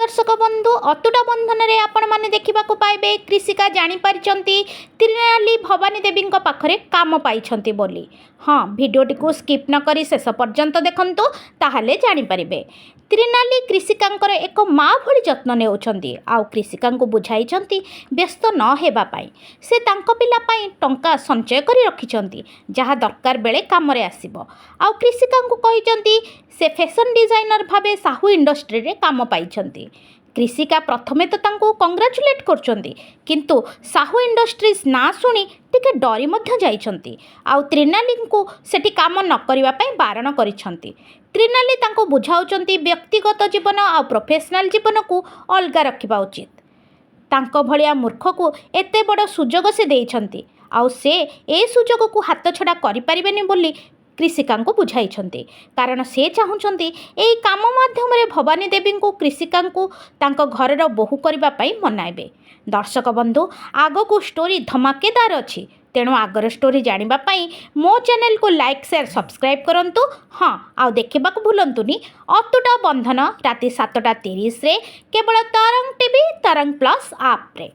दर्शक बंधु अतुटा बंधन रे आपण माने देखा पाइबे कृषिका जानीपारी त्रिनाली भवानी देवी पाखरे काम पाई बोली। हाँ, भिडटी को स्किप न करी शेष पर्यंत देखंतु ताहले जानीपारे। त्रिनाली कृषिकांकर एक माँ भली जत्न नेउछंती आउ कृषिकांको बुझाइछंती व्यस्त न हेबा पाई। से तांको पिला पाई टंका संचय करी रखिछंती जहाँ दरकार बेले कामरे आसीबो। आउ कृषिकांको कहिछंती से फैशन डिजाइनर भावे साहू इंडस्ट्री रे काम पाइछंती। कृषिका प्रथमे तो तांको कंग्राचुलेट करछंती किंतु साहू इंडस्ट्रीज ना सुनी टिके डरी मध्य जाइछंती आउ त्रिनाली को सेठी काम न करिवा पई बारण करिछंती। त्रिनाली तांको बुझाउछंती व्यक्तिगत जीवन आ प्रोफेशनल जीवन को अलगा रखिबा उचित। तांको भलिया मूर्ख को एते बड़ सुजोग से देइछंती आउ से ए सुजोग को हाथ छड़ा करि परिबेनी बोली कृषिका को बुझाइछंती। कारण से चाहुंचंती एई काम माध्यम रे भवानी देवी को कृषिका को तांको घरर बोहू करबा पई मनाइबे। दर्शक बंधु आगो को स्टोरी धमाकेदार अछि, तेणु आगर स्टोरी जानिबा पई मो चैनल को लाइक शेयर सब्सक्राइब करंतु। हाँ, आउ देखिबा को भूलंतुनी अतुटा बंधन राति 7:30 रे केवल तरंग टीवी तरंग प्लस आप रे।